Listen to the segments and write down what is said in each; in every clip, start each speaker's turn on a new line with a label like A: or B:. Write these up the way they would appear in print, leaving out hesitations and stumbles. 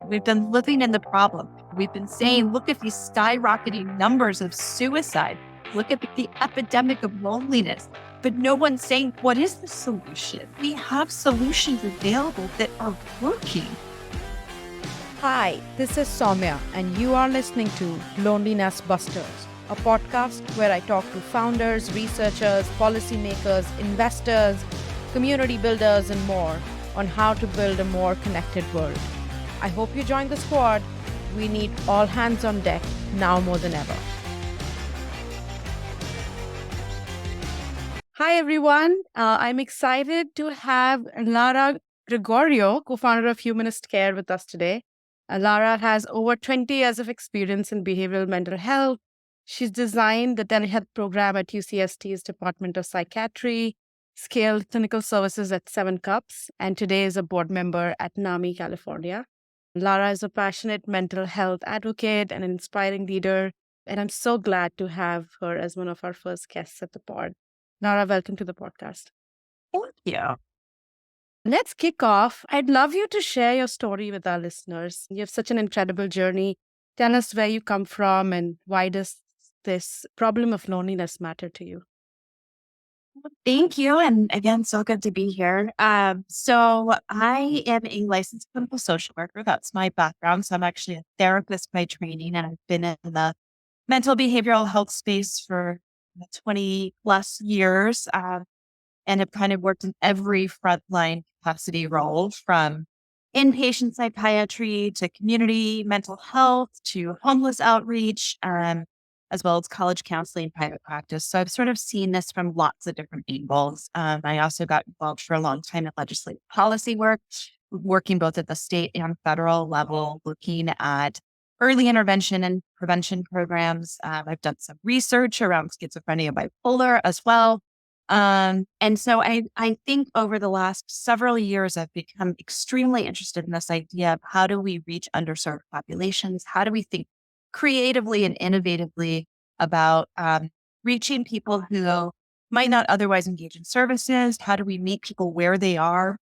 A: We've been living in the problem. We've been saying, look at these skyrocketing numbers of suicide. Look at the epidemic of loneliness. But no one's saying, what is the solution? We have solutions available that are working.
B: Hi, this is Soumya, and you are listening to Loneliness Busters, a podcast where I talk to founders, researchers, policymakers, investors, community builders, and more on how to build a more connected world. I hope you join the squad. We need all hands on deck now more than ever. Hi, everyone. I'm excited to have Lara Gregorio, co-founder of Humanist Care, with us today. Lara has over 20 years of experience in behavioral mental health. She's designed the telehealth program at UCST's Department of Psychiatry, scaled clinical services at 7 Cups, and today is a board member at NAMI, California. Lara is a passionate mental health advocate and an inspiring leader, and I'm so glad to have her as one of our first guests at the pod. Lara, welcome to the podcast.
A: Thank you.
B: Let's kick off. I'd love you to share your story with our listeners. You have such an incredible journey. Tell us where you come from and why does this problem of loneliness matter to you?
A: Thank you. And again, so good to be here. So I am a licensed clinical social worker. That's my background. So I'm actually a therapist by training, and I've been in the mental behavioral health space for 20 plus years. And have kind of worked in every frontline capacity role, from inpatient psychiatry to community mental health to homeless outreach, as well as college counseling, private practice. So I've sort of seen this from lots of different angles. I also got involved for a long time in legislative policy work, working both at the state and federal level, looking at early intervention and prevention programs. I've done some research around schizophrenia and bipolar as well. And so I think over the last several years, I've become extremely interested in this idea of how do we reach underserved populations? How do we think creatively and innovatively about reaching people who might not otherwise engage in services? How do we meet people where they are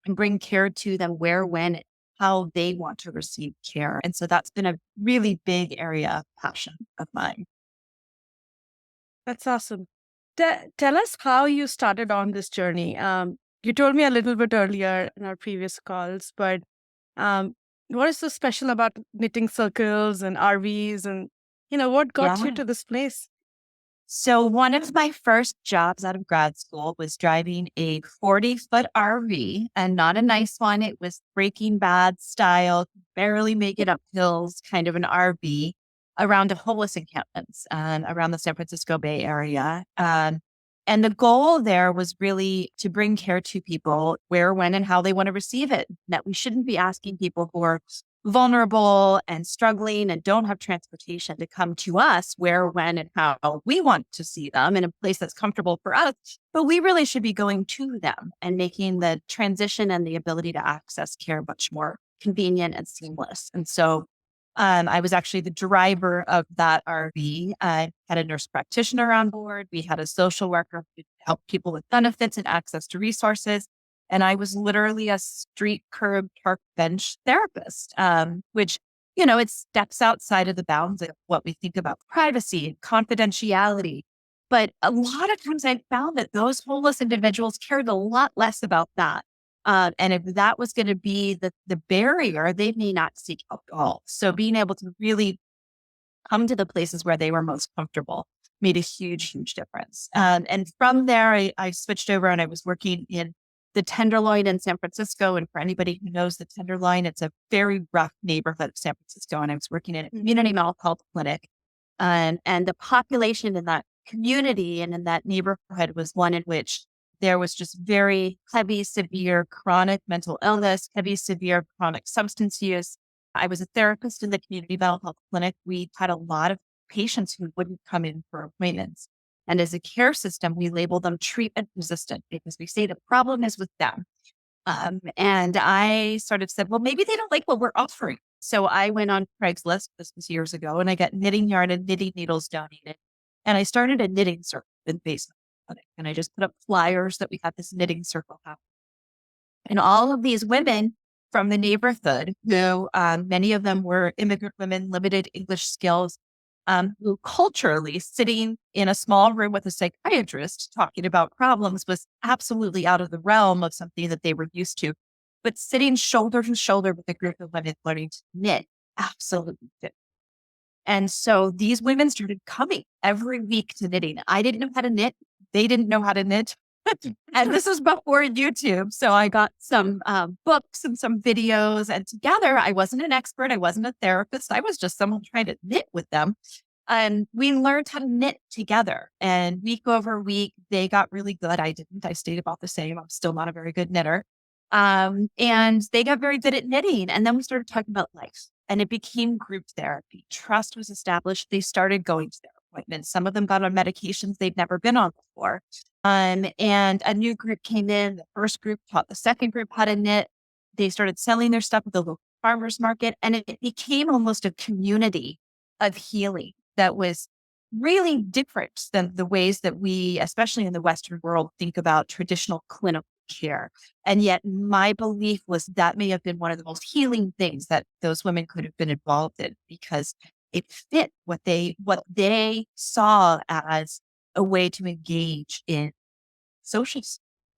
A: and bring care to them where, when, how they want to receive care? And so that's been a really big area of passion of mine.
B: That's awesome. Tell us how you started on this journey. You told me a little bit earlier in our previous calls, but what is so special about knitting circles and RVs and, what got you to this place?
A: So one of my first jobs out of grad school was driving a 40-foot RV, and not a nice one. It was Breaking Bad style, barely make it up hills kind of an RV around the homeless encampments around the San Francisco Bay Area. And the goal there was really to bring care to people where, when, and how they want to receive it. That we shouldn't be asking people who are vulnerable and struggling and don't have transportation to come to us where, when, and how we want to see them in a place that's comfortable for us. But we really should be going to them and making the transition and the ability to access care much more convenient and seamless. And so I was actually the driver of that RV. I had a nurse practitioner on board. We had a social worker who helped people with benefits and access to resources. And I was literally a street curb park bench therapist, which, it steps outside of the bounds of what we think about privacy and confidentiality. But a lot of times I found that those homeless individuals cared a lot less about that. And if that was going to be the barrier, they may not seek help at all. So being able to really come to the places where they were most comfortable made a huge, huge difference. And from there, I switched over and I was working in the Tenderloin in San Francisco. And for anybody who knows the Tenderloin, it's a very rough neighborhood of San Francisco. And I was working in a community mental health clinic. And the population in that community and in that neighborhood was one in which there was just very heavy, severe chronic mental illness, heavy, severe chronic substance use. I was a therapist in the community mental health clinic. We had a lot of patients who wouldn't come in for appointments. And as a care system, we label them treatment resistant because we say the problem is with them. And I sort of said, well, maybe they don't like what we're offering. So I went on Craigslist, this was years ago, and I got knitting yarn and knitting needles donated. And I started a knitting circle in the basement. And I just put up flyers that we had this knitting circle happen. And all of these women from the neighborhood who many of them were immigrant women, limited English skills, who culturally sitting in a small room with a psychiatrist talking about problems was absolutely out of the realm of something that they were used to. But sitting shoulder to shoulder with a group of women learning to knit, absolutely fit. And so these women started coming every week to knitting. I didn't know how to knit. They didn't know how to knit. And this was before YouTube. So I got some books and some videos. And together, I wasn't an expert. I wasn't a therapist. I was just someone trying to knit with them. And we learned how to knit together. And week over week, they got really good. I didn't. I stayed about the same. I'm still not a very good knitter. And they got very good at knitting. And then we started talking about life and it became group therapy. Trust was established. They started going to their appointments. Some of them got on medications they'd never been on before. And a new group came in. The first group taught the second group how to knit. They started selling their stuff at the local farmers market. And it became almost a community of healing that was really different than the ways that we, especially in the Western world, think about traditional clinical care. And yet my belief was that may have been one of the most healing things that those women could have been involved in because it fit what they saw as a way to engage in social,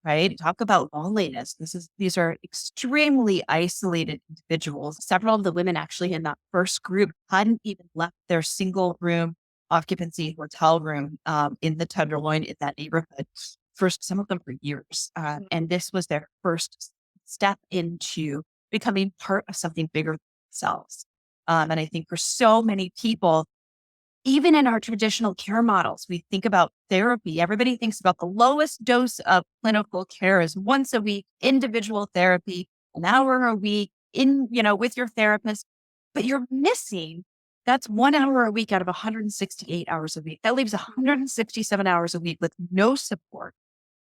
A: right? Talk about loneliness. These are extremely isolated individuals. Several of the women actually in that first group hadn't even left their single room occupancy hotel room in the Tenderloin in that neighborhood for some of them for years. And this was their first step into becoming part of something bigger than themselves. And I think for so many people, even in our traditional care models, we think about therapy. Everybody thinks about the lowest dose of clinical care is once a week, individual therapy, an hour a week with your therapist, but you're missing. That's 1 hour a week out of 168 hours a week. That leaves 167 hours a week with no support.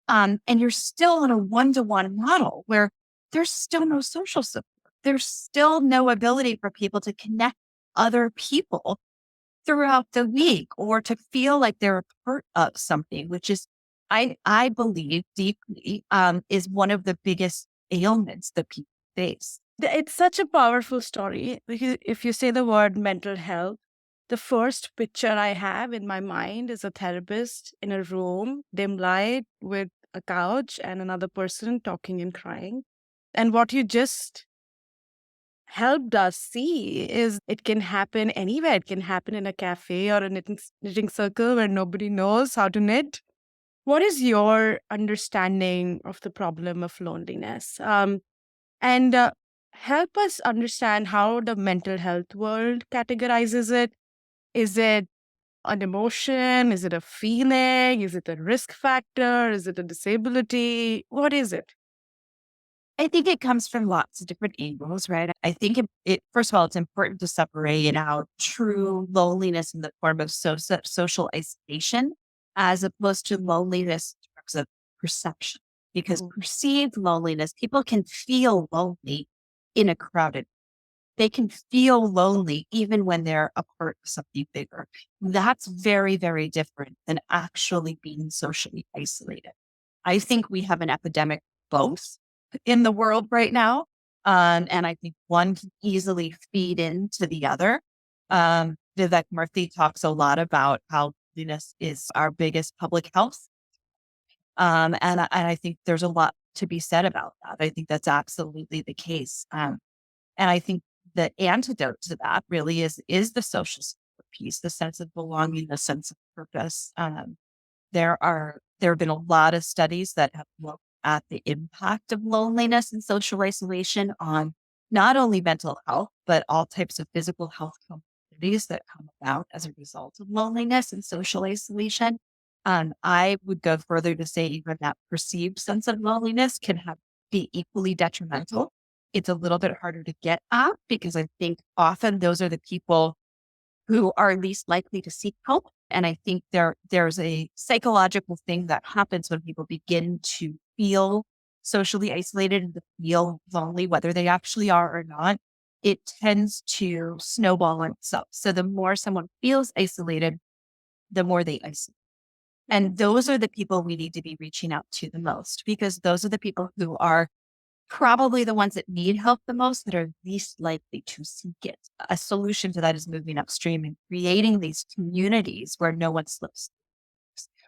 A: And you're still in a one-to-one model where there's still no social support. There's still no ability for people to connect other people throughout the week or to feel like they're a part of something, which is, I believe deeply, is one of the biggest ailments that people face.
B: It's such a powerful story because if you say the word mental health, the first picture I have in my mind is a therapist in a room, dim light with a couch and another person talking and crying. And what you just helped us see is it can happen anywhere. It can happen in a cafe or a knitting circle where nobody knows how to knit. What is your understanding of the problem of loneliness? And help us understand how the mental health world categorizes it. Is it an emotion? Is it a feeling? Is it a risk factor? Is it a disability? What is it?
A: I think it comes from lots of different angles, right? I think first of all, it's important to separate out true loneliness in the form of social isolation as opposed to loneliness in terms of perception. Because perceived loneliness, people can feel lonely in a crowded. They can feel lonely even when they're a part of something bigger. That's very, very different than actually being socially isolated. I think we have an epidemic both in the world right now. And I think one can easily feed into the other. Vivek Murthy talks a lot about how loneliness is our biggest public health. And I think there's a lot to be said about that. I think that's absolutely the case. And I think the antidote to that really is the social support piece, the sense of belonging, the sense of purpose. There have been a lot of studies that have looked at the impact of loneliness and social isolation on not only mental health, but all types of physical health comorbidities that come about as a result of loneliness and social isolation. I would go further to say even that perceived sense of loneliness can be equally detrimental. It's a little bit harder to get at because I think often those are the people who are least likely to seek help. And I think there's a psychological thing that happens when people begin to feel socially isolated and to feel lonely, whether they actually are or not. It tends to snowball on itself. So the more someone feels isolated, the more they isolate. And those are the people we need to be reaching out to the most because those are the people who are probably the ones that need help the most that are least likely to seek it. A solution to that is moving upstream and creating these communities where no one slips,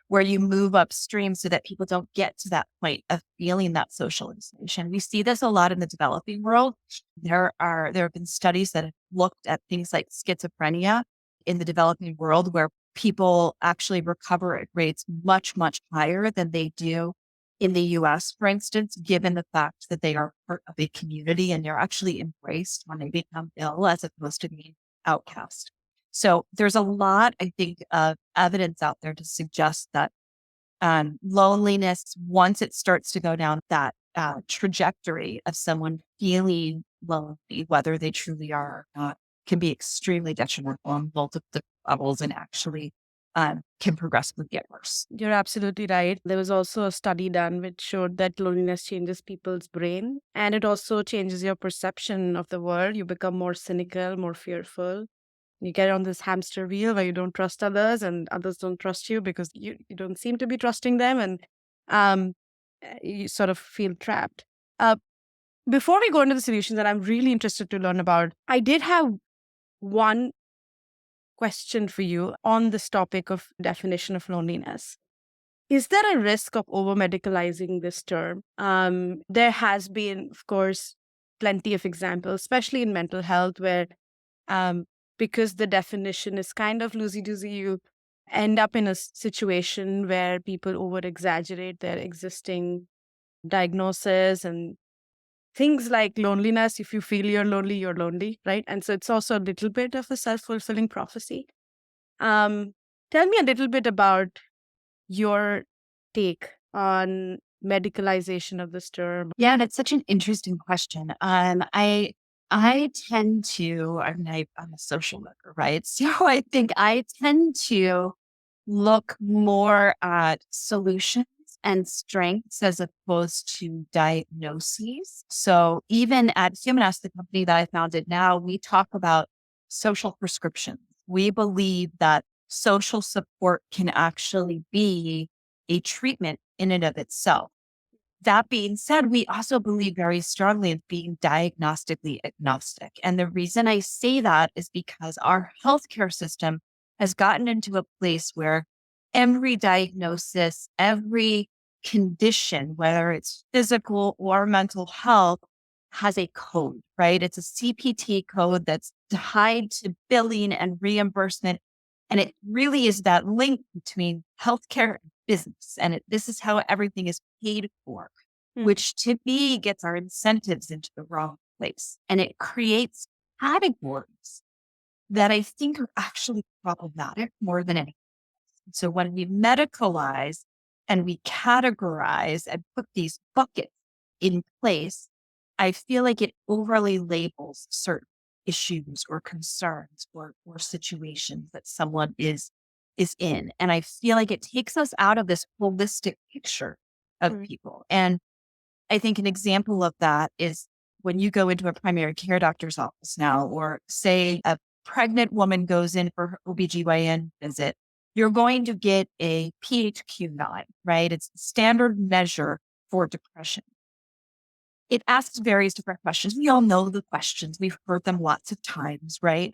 A: where you move upstream so that people don't get to that point of feeling that social isolation. We see this a lot in the developing world. There have been studies that have looked at things like schizophrenia in the developing world where people actually recover at rates much, much higher than they do in the US, for instance, given the fact that they are part of a community and they're actually embraced when they become ill as opposed to being outcast. So there's a lot, I think, of evidence out there to suggest that loneliness, once it starts to go down that trajectory of someone feeling lonely, whether they truly are or not, can be extremely detrimental on multiple levels and actually can progressively get worse.
B: You're absolutely right. There was also a study done which showed that loneliness changes people's brain and it also changes your perception of the world. You become more cynical, more fearful. You get on this hamster wheel where you don't trust others and others don't trust you because you don't seem to be trusting them and um, you sort of feel trapped. Uh, Before we go into the solutions that I'm really interested to learn about, I did have one question for you on this topic of definition of loneliness. Is there a risk of over medicalizing this term? There has been, of course, plenty of examples, especially in mental health, where um, because the definition is kind of loosey goosey, you end up in a situation where people over exaggerate their existing diagnosis and things like loneliness. If you feel you're lonely, right? And so it's also a little bit of a self fulfilling prophecy. Um, Tell me a little bit about your take on medicalization of this term.
A: Yeah, that's such an interesting question. I tend to, I'm a social worker, right? So I think I tend to look more at solutions and strengths as opposed to diagnoses. So even at Humanist, the company that I founded now, we talk about social prescriptions. We believe that social support can actually be a treatment in and of itself. That being said, we also believe very strongly in being diagnostically agnostic. And the reason I say that is because our healthcare system has gotten into a place where every diagnosis, every condition, whether it's physical or mental health, has a code, right? It's a CPT code that's tied to billing and reimbursement. And it really is that link between healthcare and business. And this is how everything is paid for,
B: Hmm.
A: which to me gets our incentives into the wrong place. And it creates categories that I think are actually problematic more than anything. So when we medicalize and we categorize and put these buckets in place, I feel like it overly labels certain issues or concerns or situations that someone is in. And I feel like it takes us out of this holistic picture of
B: Right.
A: people. And I think an example of that is when you go into a primary care doctor's office now, or say a pregnant woman goes in for her OBGYN visit, you're going to get a PHQ-9, right? It's the standard measure for depression. It asks various different questions. We all know the questions. We've heard them lots of times, right?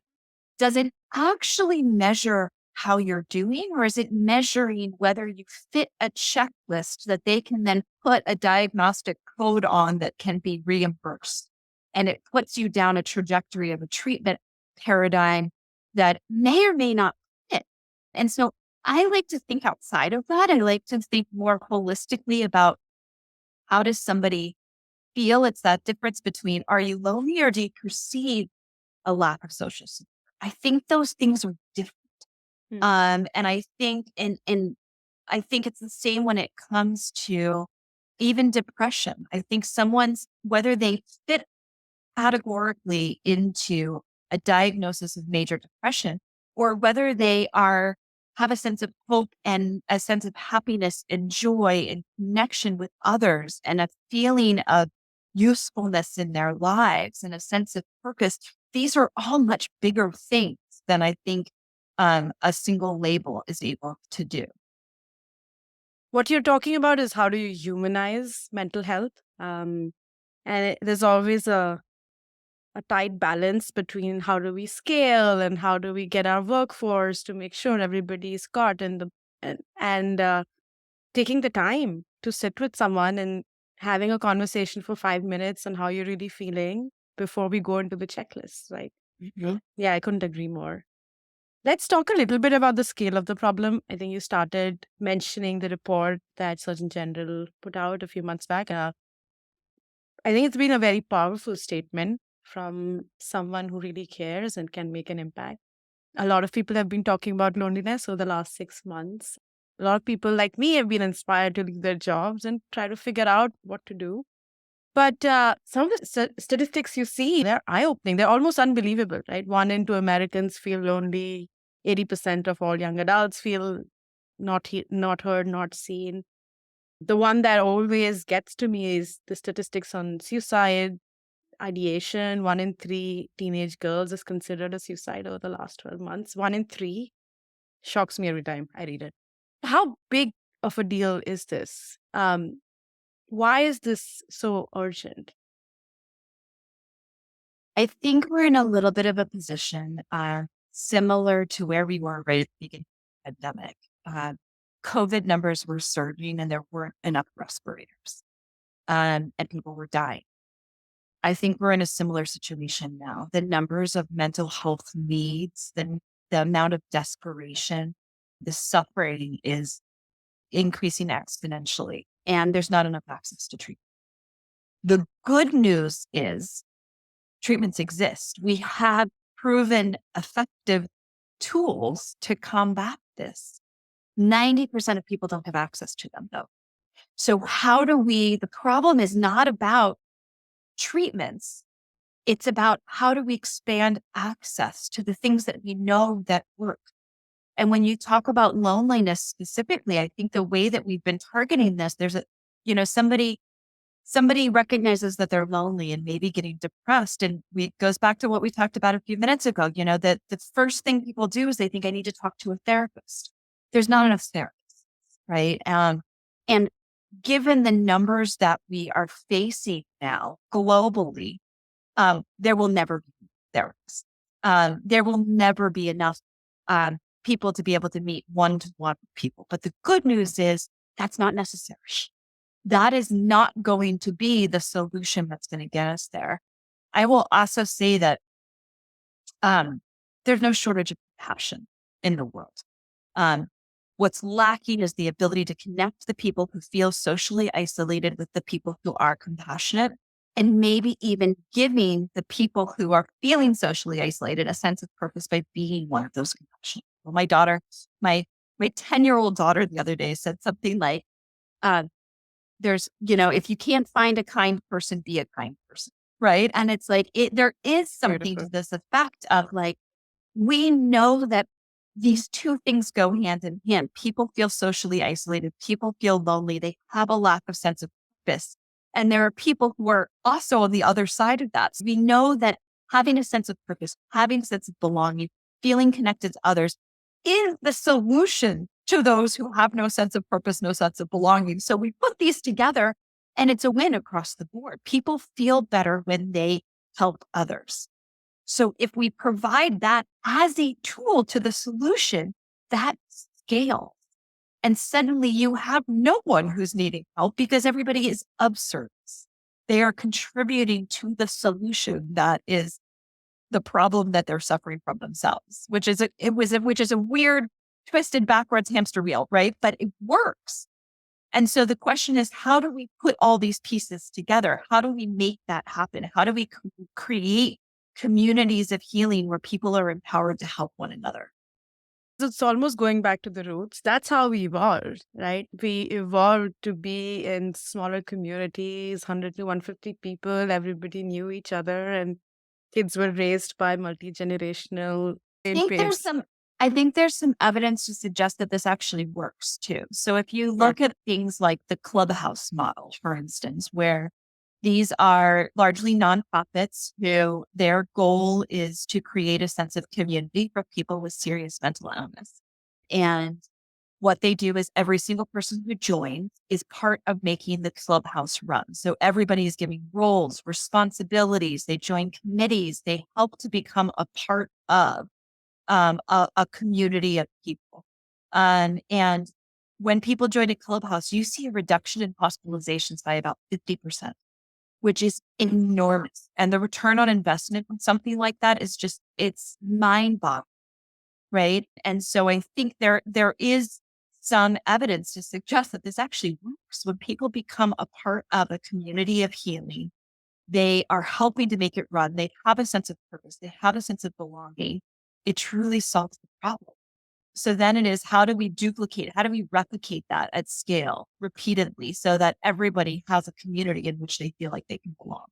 A: Does it actually measure how you're doing, or is it measuring whether you fit a checklist that they can then put a diagnostic code on that can be reimbursed? And it puts you down a trajectory of a treatment paradigm that may or may not fit. And so I like to think outside of that. I like to think more holistically about how does somebody feel. It's that difference between, are you lonely or do you perceive a lack of social support? I think those things are different.
B: Hmm.
A: And I think, and I think it's the same when it comes to even depression. I think someone's, whether they fit categorically into a diagnosis of major depression, or whether they are have a sense of hope and a sense of happiness and joy and connection with others and a feeling of usefulness in their lives and a sense of purpose. These are all much bigger things than I think a single label is able to do.
B: What you're talking about is how do you humanize mental health? And there's always a tight balance between how do we scale and how do we get our workforce to make sure everybody is caught in the and taking the time to sit with someone and having a conversation for 5 minutes on how you're really feeling before we go into the checklist, right? Mhm. Yeah, I couldn't agree more. Let's talk a little bit about the scale of the problem. I think you started mentioning the report that Surgeon General put out a few months back. I think it's been a very powerful statement from someone who really cares and can make an impact. A lot of people have been talking about loneliness over the last 6 months. A lot of people like me have been inspired to leave their jobs and try to figure out what to do. But some of the statistics you see, they're eye opening. They're almost unbelievable, right? 1 in 2 Americans feel lonely. 80% of all young adults feel not heard, not seen. The one that always gets to me is the statistics on suicide ideation. 1 in 3 teenage girls is considered a suicide over the last 12 months. 1 in 3 shocks me every time I read it. How big of a deal is this? Why is this so urgent?
A: I think we're in a little bit of a position similar to where we were right at the beginning of the pandemic. COVID numbers were surging and there weren't enough respirators, and people were dying. I think we're in a similar situation now. The numbers of mental health needs, the amount of desperation, the suffering is increasing exponentially, and there's not enough access to treatment. The good news is treatments exist. We have proven effective tools to combat this. 90% of people don't have access to them, though. So, the problem is not about treatments, it's about how do we expand access to the things that we know that work. And when you talk about loneliness specifically, I think the way that we've been targeting this, there's somebody recognizes that they're lonely and maybe getting depressed. And it goes back to what we talked about a few minutes ago, that the first thing people do is they think I need to talk to a therapist. There's not enough therapists, right? And given the numbers that we are facing now globally, there will never be therapists. There will never be enough people to be able to meet one-to-one people. But the good news is that's not necessary. That is not going to be the solution that's going to get us there. I will also say that there's no shortage of compassion in the world. What's lacking is the ability to connect the people who feel socially isolated with the people who are compassionate, and maybe even giving the people who are feeling socially isolated a sense of purpose by being one of those compassionate people. My 10-year-old daughter the other day said something like, if you can't find a kind person, be a kind person. Right. And it's like, there is something to this effect of like, we know that these two things go hand in hand. People feel socially isolated. People feel lonely. They have a lack of sense of purpose. And there are people who are also on the other side of that. So we know that having a sense of purpose, having a sense of belonging, feeling connected to others is the solution to those who have no sense of purpose, no sense of belonging. So we put these together and it's a win across the board. People feel better when they help others. So if we provide that as a tool to the solution, that scales. And suddenly you have no one who's needing help because everybody is of service. They are contributing to the solution that is the problem that they're suffering from themselves, which is a weird, twisted backwards hamster wheel, right? But it works. And so the question is, how do we put all these pieces together? How do we make that happen? How do we create communities of healing where people are empowered to help one another?
B: So it's almost going back to the roots. That's how we evolved, right? We evolved to be in smaller communities, 100 to 150 people. Everybody knew each other, and kids were raised by multi-generational
A: think there's
B: parents.
A: some I think there's some evidence to suggest that this actually works too. So if you look at things like the clubhouse model, for instance, where these are largely nonprofits who their goal is to create a sense of community for people with serious mental illness. And what they do is every single person who joins is part of making the clubhouse run. So everybody is giving roles, responsibilities. They join committees. They help to become a part of a community of people. And when people join a clubhouse, you see a reduction in hospitalizations by about 50%, which is enormous. And the return on investment from something like that is just, it's mind boggling. Right. And so I think there is some evidence to suggest that this actually works when people become a part of a community of healing. They are helping to make it run. They have a sense of purpose. They have a sense of belonging. It truly solves the problem. So then it is, how do we duplicate? How do we replicate that at scale repeatedly so that everybody has a community in which they feel like they can belong?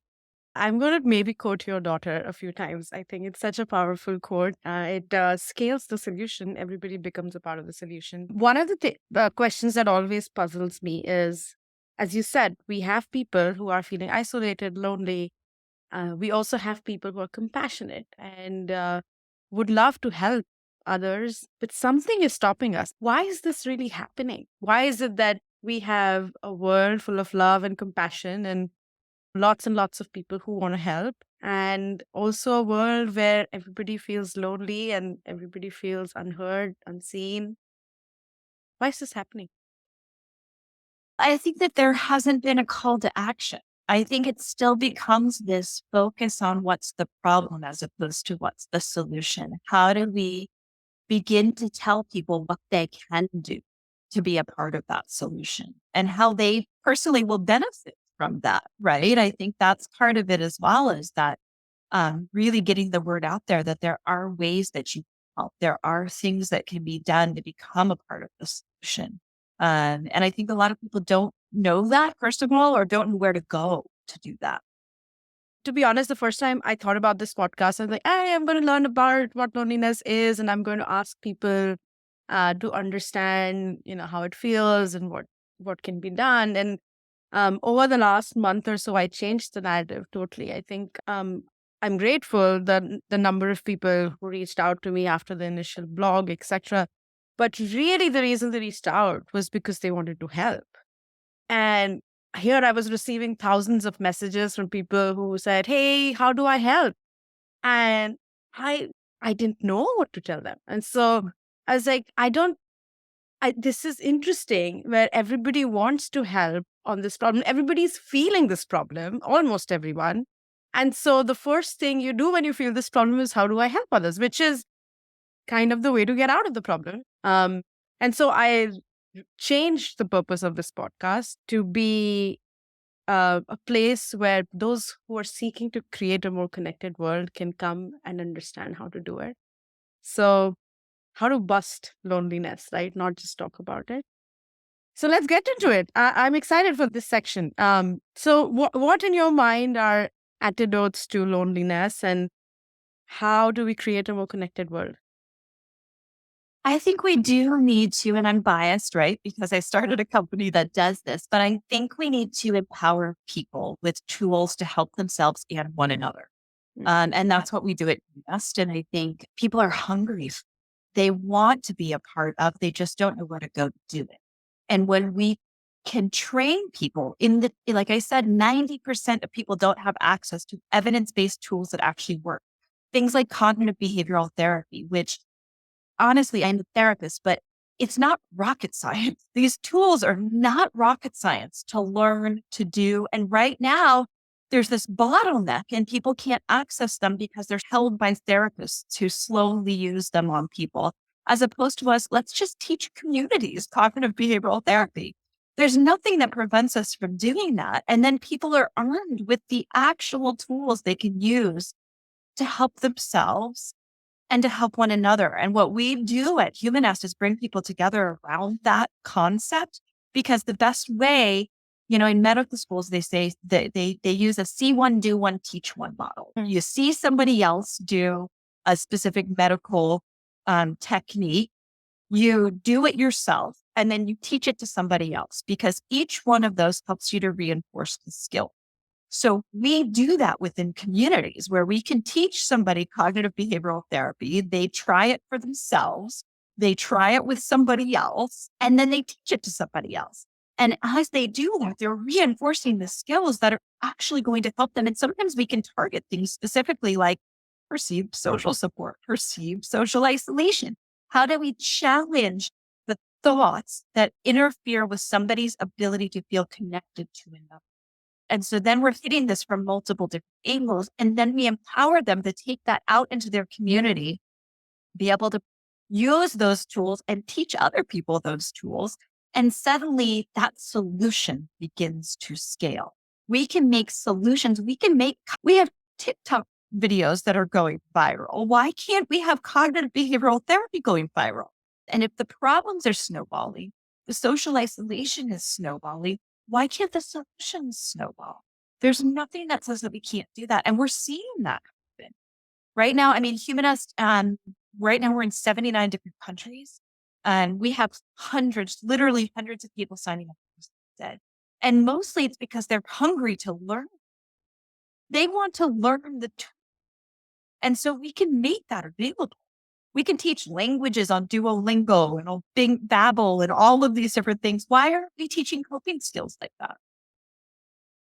B: I'm going to maybe quote your daughter a few times. I think it's such a powerful quote. It scales the solution. Everybody becomes a part of the solution. One of the questions that always puzzles me is, as you said, we have people who are feeling isolated, lonely. We also have people who are compassionate and would love to help others, but something is stopping us. Why is this really happening? Why is it that we have a world full of love and compassion and lots of people who want to help, and also a world where everybody feels lonely and everybody feels unheard, unseen? Why is this happening?
A: I think that there hasn't been a call to action. I think it still becomes this focus on what's the problem as opposed to what's the solution. How do we begin to tell people what they can do to be a part of that solution and how they personally will benefit from that? Right. I think that's part of it as well, is that really getting the word out there that there are ways that you can help. There are things that can be done to become a part of the solution. And I think a lot of people don't know that, first of all, or don't know where to go to do that.
B: To be honest, the first time I thought about this podcast, I was like, hey, I'm going to learn about what loneliness is, and I'm going to ask people to understand, how it feels and what can be done. And over the last month or so, I changed the narrative totally. I think I'm grateful that the number of people who reached out to me after the initial blog, etc. But really, the reason they reached out was because they wanted to help. And here I was receiving thousands of messages from people who said, "Hey, how do I help?" And I I didn't know what to tell them. And so I was like, this is interesting, where everybody wants to help on this problem. Everybody's feeling this problem, almost everyone. And so the first thing you do when you feel this problem is, how do I help others? Which is kind of the way to get out of the problem. And so I changed the purpose of this podcast to be a place where those who are seeking to create a more connected world can come and understand how to do it. So, how to bust loneliness, right? Not just talk about it. So let's get into it. I'm excited for this section. So what in your mind are antidotes to loneliness, and how do we create a more connected world?
A: I think we do need to, and I'm biased, right? Because I started a company that does this, but I think we need to empower people with tools to help themselves and one another.
B: Mm.
A: And that's what we do at Humanist. And I think people are hungry. They want to be a part of, they just don't know where to go to do it. And when we can train people like I said, 90% of people don't have access to evidence-based tools that actually work. Things like cognitive behavioral therapy, which honestly, I'm a therapist, but it's not rocket science. These tools are not rocket science to learn to do. And right now, there's this bottleneck and people can't access them because they're held by therapists who slowly use them on people, as opposed to us, let's just teach communities cognitive behavioral therapy. There's nothing that prevents us from doing that. And then people are armed with the actual tools they can use to help themselves and to help one another. And what we do at Humanist is bring people together around that concept, because the best way, in medical schools, they say that they use a see one, do one, teach one model.
B: Mm.
A: You see somebody else do a specific medical technique, you do it yourself, and then you teach it to somebody else, because each one of those helps you to reinforce the skill. So we do that within communities where we can teach somebody cognitive behavioral therapy. They try it for themselves. they try it with somebody else, and then they teach it to somebody else. And as they do that, they're reinforcing the skills that are actually going to help them. And sometimes we can target things specifically like perceived social support, perceived social isolation. How do we challenge the thoughts that interfere with somebody's ability to feel connected to another? And so then we're hitting this from multiple different angles. And then we empower them to take that out into their community, be able to use those tools and teach other people those tools. And suddenly that solution begins to scale. We can make solutions. We have TikTok videos that are going viral. Why can't we have cognitive behavioral therapy going viral? And if the problems are snowballing, the social isolation is snowballing, why can't the solutions snowball? There's nothing that says that we can't do that. And we're seeing that happen. Right now, I mean, Humanist, right now we're in 79 different countries and we have hundreds, literally hundreds of people signing up for this. And mostly it's because they're hungry to learn. They want to learn the tool. And so we can make that available. We can teach languages on Duolingo and on Bing Babel and all of these different things. Why aren't we teaching coping skills like that?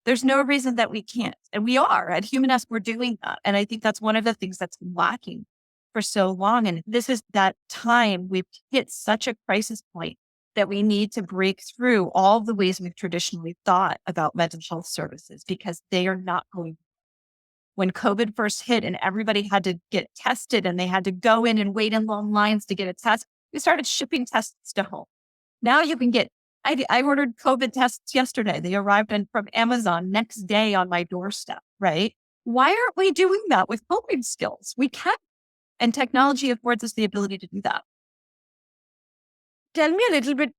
A: There's no reason that we can't. And we are at Humanist, we're doing that. And I think that's one of the things that's lacking for so long. And this is that time we've hit such a crisis point that we need to break through all the ways we've traditionally thought about mental health services because they are not going. When COVID first hit and everybody had to get tested and they had to go in and wait in long lines to get a test, we started shipping tests to home. Now you can get, I ordered COVID tests yesterday. They arrived from Amazon next day on my doorstep, right? Why aren't we doing that with coping skills? We can. And technology affords us the ability to do that.
B: Tell me a little bit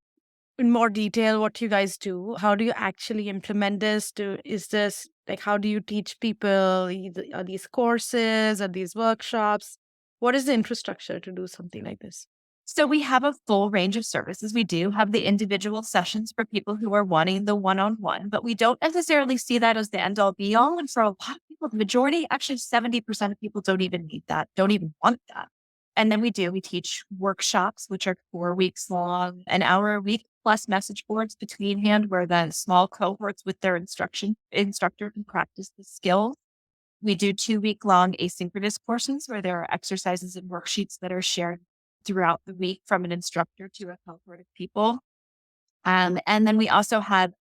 B: in more detail what you guys do. How do you actually implement this? Is this like, how do you teach people? Are these courses? Are these workshops? What is the infrastructure to do something like this?
A: So we have a full range of services. We do have the individual sessions for people who are wanting the one-on-one, but we don't necessarily see that as the end all be all. And for a lot of people, the majority, actually 70% of people don't even need that, don't even want that. And then we teach workshops, which are 4 weeks long, an hour a week, plus message boards between hand where the small cohorts with their instructor can practice the skills. We do 2-week long asynchronous courses where there are exercises and worksheets that are shared throughout the week from an instructor to a cohort of people. And then we also have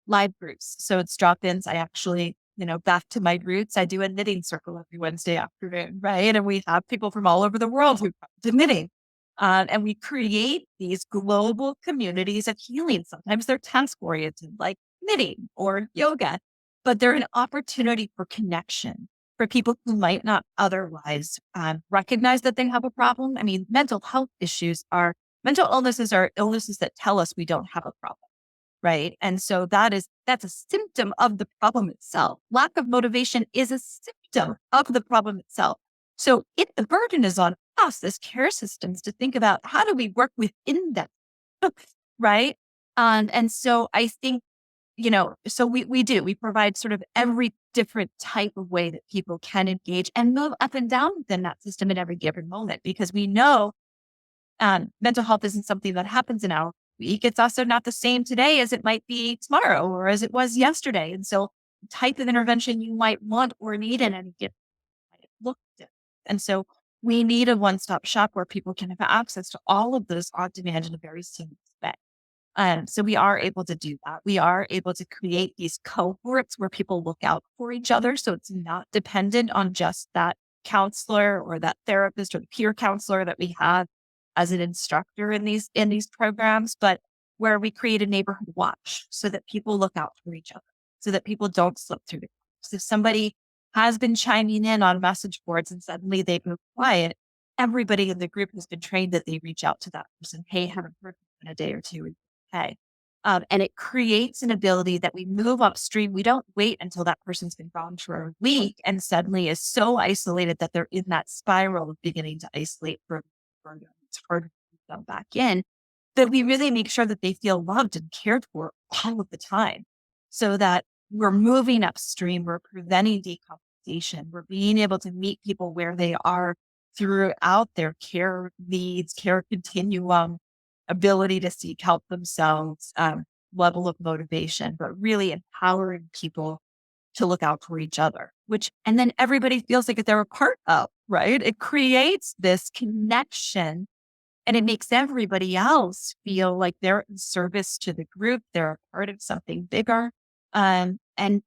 A: live groups. So it's drop-ins. I actually, back to my roots, I do a knitting circle every Wednesday afternoon, right? And we have people from all over the world who come to knitting. And we create these global communities of healing. Sometimes they're task-oriented, like knitting or yoga, but they're an opportunity for connection for people who might not otherwise recognize that they have a problem. I mean, mental illnesses are illnesses that tell us we don't have a problem, right? And so that's a symptom of the problem itself. Lack of motivation is a symptom of the problem itself. So the burden is on us as care systems to think about how do we work within that, right? And so I think, so we provide sort of every different type of way that people can engage and move up and down within that system at every given moment, because we know mental health isn't something that happens in our week. It's also not the same today as it might be tomorrow or as it was yesterday. And so the type of intervention you might want or need in any given might look different. And so we need a one-stop shop where people can have access to all of those on demand in a very seamless way. So we are able to do that. We are able to create these cohorts where people look out for each other. So it's not dependent on just that counselor or that therapist or the peer counselor that we have as an instructor in these programs, but where we create a neighborhood watch so that people look out for each other, so that people don't slip through the cracks. If somebody has been chiming in on message boards and suddenly they go quiet, everybody in the group has been trained that they reach out to that person. Hey, haven't heard in a day or two. Okay. And it creates an ability that we move upstream. We don't wait until that person's been gone for a week and suddenly is so isolated that they're in that spiral of beginning to isolate for it's hard to put them back in. That we really make sure that they feel loved and cared for all of the time so that we're moving upstream, we're preventing decompensation, we're being able to meet people where they are throughout their care needs, care continuum, ability to seek help themselves, level of motivation, but really empowering people to look out for each other, and then everybody feels like they're a part of, right? It creates this connection and it makes everybody else feel like they're in service to the group. They're a part of something bigger. And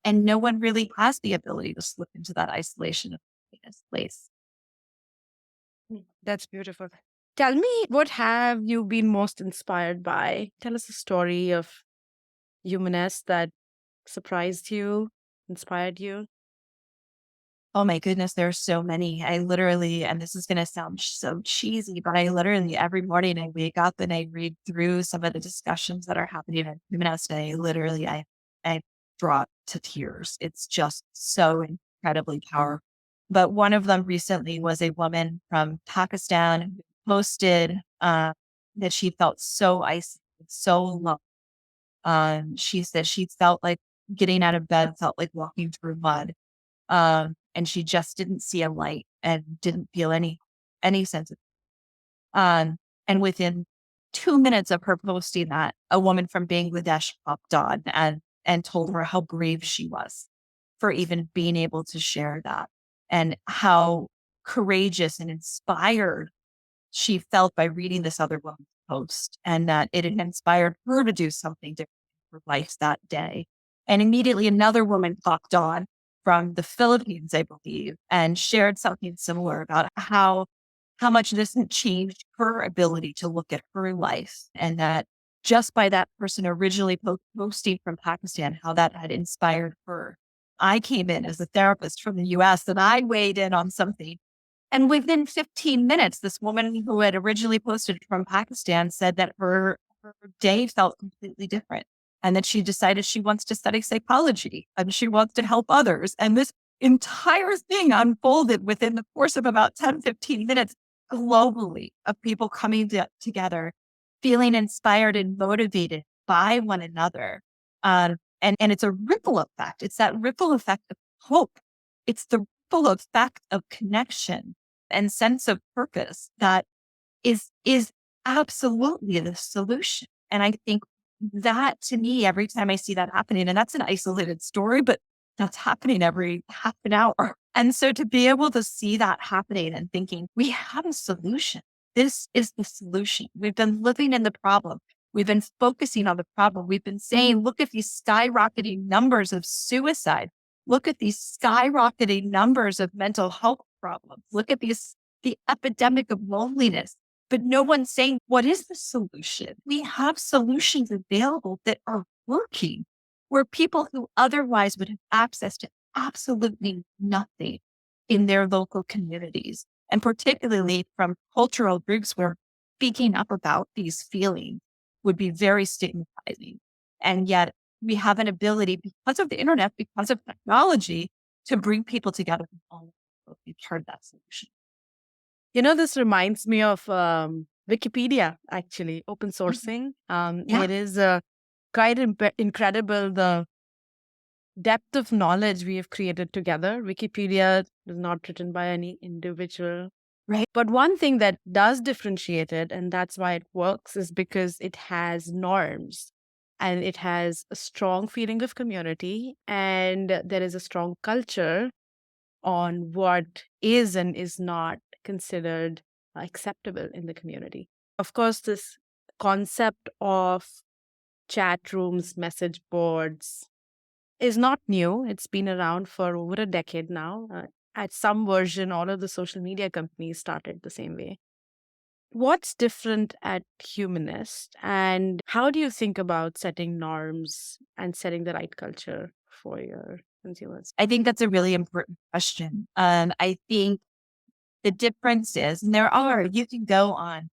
A: no one really has the ability to slip into that isolation of this place.
B: That's beautiful. Tell me, what have you been most inspired by? Tell us a story of Humanist that surprised you, inspired you.
A: Oh my goodness, there are so many. I literally, and this is going to sound so cheesy, but I literally every morning I wake up and I read through some of the discussions that are happening at Humanist. And I drop to tears. It's just so incredibly powerful. But one of them recently was a woman from Pakistan who posted that she felt so isolated, so alone. She said she felt like getting out of bed felt like walking through mud, and she just didn't see a light and didn't feel any sense of and within 2 minutes of her posting that, a woman from Bangladesh popped on and told her how brave she was for even being able to share that, and how courageous and inspired she felt by reading this other woman's post, and that it had inspired her to do something different in her life that day. And immediately another woman popped on from the Philippines, I believe, and shared something similar about how much this had changed her ability to look at her life, and that just by that person originally posting from Pakistan, how that had inspired her. I came in as a therapist from the US and I weighed in on something, and within 15 minutes, this woman who had originally posted from Pakistan said that her day felt completely different, and that she decided she wants to study psychology and she wants to help others. And this entire thing unfolded within the course of about 10-15 minutes globally, of people coming together, feeling inspired and motivated by one another. And it's a ripple effect. It's that ripple effect of hope. It's the ripple effect of connection and sense of purpose that is absolutely the solution. And I think that, to me, every time I see that happening, and that's an isolated story, but that's happening every half an hour. And so to be able to see that happening and thinking, we have a solution. This is the solution. We've been living in the problem. We've been focusing on the problem. We've been saying, look at these skyrocketing numbers of suicide. Look at these skyrocketing numbers of mental health problems. Look at the epidemic of loneliness. But no one's saying, what is the solution? We have solutions available that are working, where people who otherwise would have access to absolutely nothing in their local communities, and particularly from cultural groups where speaking up about these feelings would be very stigmatizing. And yet we have an ability, because of the internet, because of technology, to bring people together and all be part of that solution.
B: This reminds me of Wikipedia, actually, open sourcing.
A: Yeah.
B: It is quite incredible, the depth of knowledge we have created together. Wikipedia is not written by any individual.
A: Right.
B: But one thing that does differentiate it, and that's why it works, is because it has norms and it has a strong feeling of community, and there is a strong culture on what is and is not considered acceptable in the community. Of course, this concept of chat rooms, message boards is not new. It's been around for over a decade now. At some version, all of the social media companies started the same way. What's different at Humanist, and how do you think about setting norms and setting the right culture for your consumers?
A: I think that's a really important question. I think the difference is, and you can go on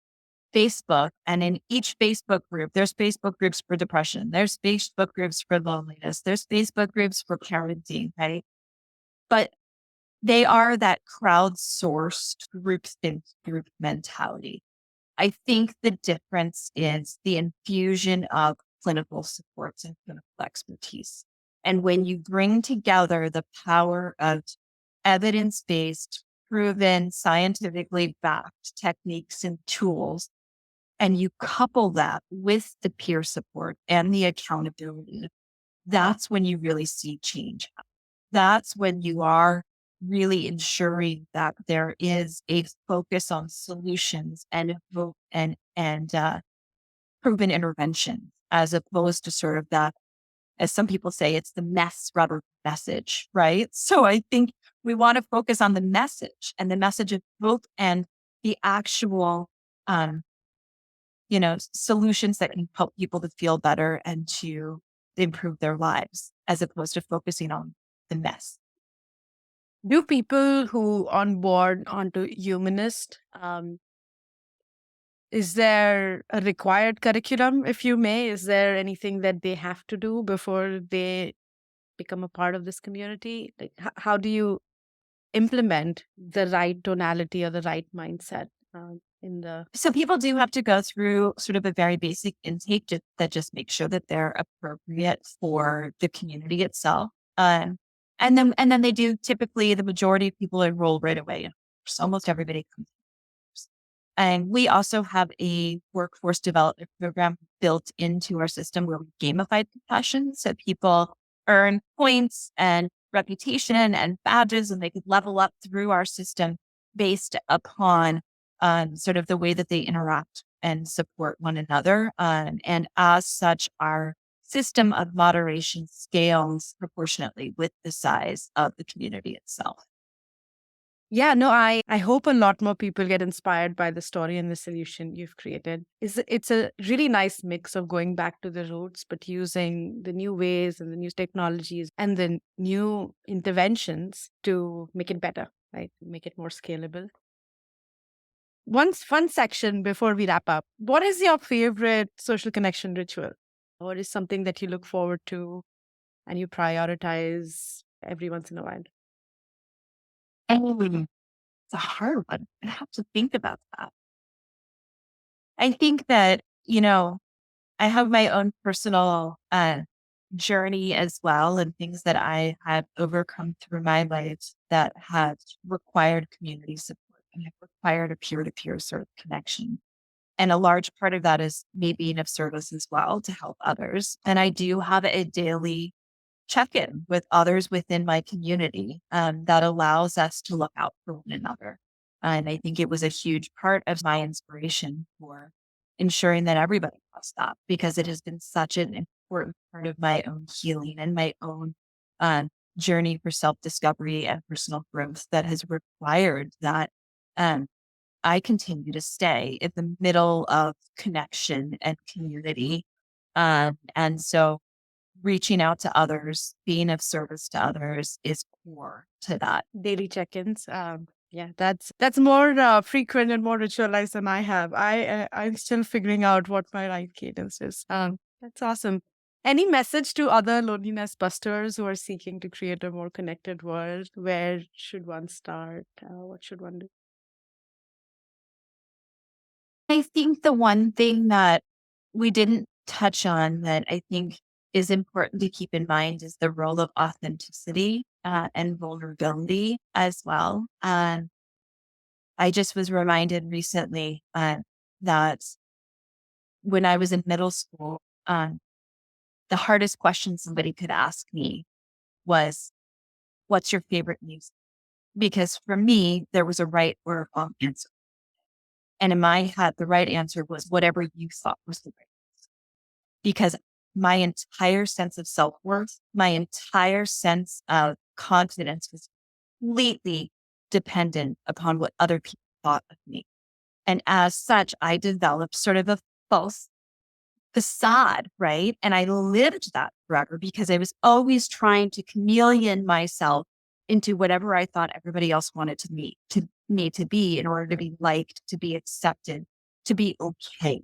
A: Facebook, and in each Facebook group, there's Facebook groups for depression, there's Facebook groups for loneliness, there's Facebook groups for parenting, right? But they are that crowdsourced group mentality. I think the difference is the infusion of clinical supports and clinical expertise. And when you bring together the power of evidence-based proven, scientifically backed techniques and tools, and you couple that with the peer support and the accountability, that's when you really see change. That's when you are really ensuring that there is a focus on solutions and proven interventions, as opposed to sort of that, as some people say, it's the mess rather than message, right? So I think we want to focus on the message and the message of both and the actual, um, solutions that can help people to feel better and to improve their lives, as opposed to focusing on the mess.
B: Do people who on board onto Humanist, is there a required curriculum, if you may? Is there anything that they have to do before they become a part of this community? Like, how do you implement the right tonality or the right mindset in the.
A: So people do have to go through sort of a very basic intake that just makes sure that they're appropriate for the community itself. And then they do, typically the majority of people enroll right away. So almost everybody comes. And we also have a workforce development program built into our system where we gamify compassion. So people earn points and reputation and badges, and they could level up through our system based upon sort of the way that they interact and support one another. And as such, our system of moderation scales proportionately with the size of the community itself.
B: Yeah, no, I hope a lot more people get inspired by the story and the solution you've created. It's a really nice mix of going back to the roots, but using the new ways and the new technologies and the new interventions to make it better, right? Make it more scalable. One fun section before we wrap up. What is your favorite social connection ritual? What is something that you look forward to and you prioritize every once in a while?
A: And it's a hard one. I have to think about that. I think that, I have my own personal journey as well, and things that I have overcome through my life that have required community support and have required a peer to peer sort of connection. And a large part of that is me being of service as well to help others. And I do have a daily check in with others within my community that allows us to look out for one another. And I think it was a huge part of my inspiration for ensuring that everybody does that, because it has been such an important part of my own healing and my own journey for self discovery and personal growth that has required that um, I continue to stay in the middle of connection and community. And so reaching out to others, being of service to others is core to that.
B: Daily check-ins. Yeah, that's more frequent and more ritualized than I have. I'm still figuring out what my right cadence is. That's awesome. Any message to other loneliness busters who are seeking to create a more connected world? Where should one start? What should one do?
A: I think the one thing that we didn't touch on that I think is important to keep in mind is the role of authenticity and vulnerability as well. I just was reminded recently that when I was in middle school, the hardest question somebody could ask me was, "What's your favorite music?" Because for me, there was a right or a wrong answer. And in my head, the right answer was whatever you thought was the right, because my entire sense of self worth, my entire sense of confidence was completely dependent upon what other people thought of me. And as such, I developed sort of a false facade, right? And I lived that forever because I was always trying to chameleon myself into whatever I thought everybody else wanted me to be in order to be liked, to be accepted, to be okay.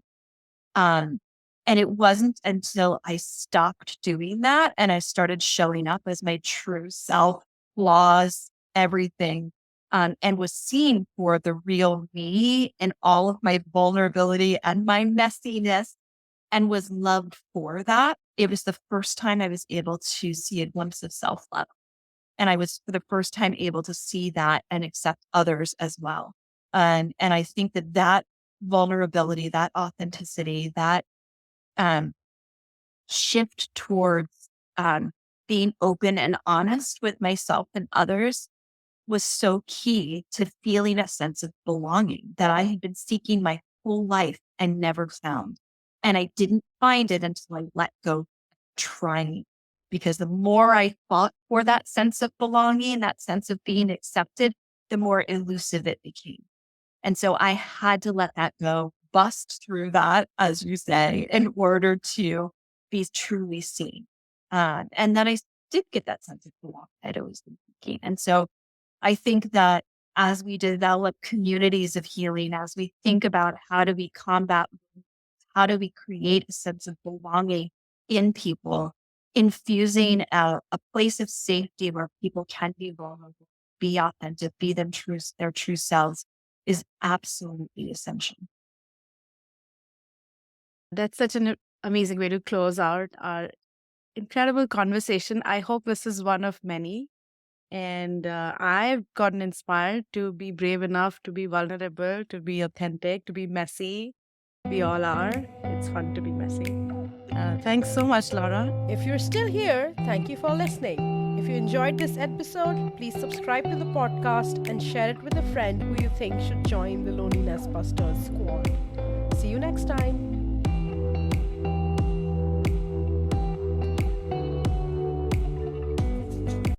A: Um, and it wasn't until I stopped doing that and I started showing up as my true self, flaws, everything, and was seen for the real me and all of my vulnerability and my messiness, and was loved for that. It was the first time I was able to see a glimpse of self love. And I was for the first time able to see that and accept others as well. And I think that that vulnerability, that authenticity, that um, shift towards being open and honest with myself and others was so key to feeling a sense of belonging that I had been seeking my whole life and never found. And I didn't find it until I let go of trying. Because the more I fought for that sense of belonging, that sense of being accepted, the more elusive it became. And so I had to let that go, bust through that, as you say, in order to be truly seen. And then I did get that sense of belonging I'd always been seeking. And so I think that as we develop communities of healing, as we think about how do we combat, how do we create a sense of belonging in people, infusing a place of safety where people can be vulnerable, be authentic, be their true selves is absolutely essential.
B: That's such an amazing way to close out our incredible conversation. I hope this is one of many. And I've gotten inspired to be brave enough to be vulnerable, to be authentic, to be messy. We all are. It's fun to be messy. Thanks so much, Laura. If you're still here, thank you for listening. If you enjoyed this episode, please subscribe to the podcast and share it with a friend who you think should join the Loneliness Busters squad. See you next time.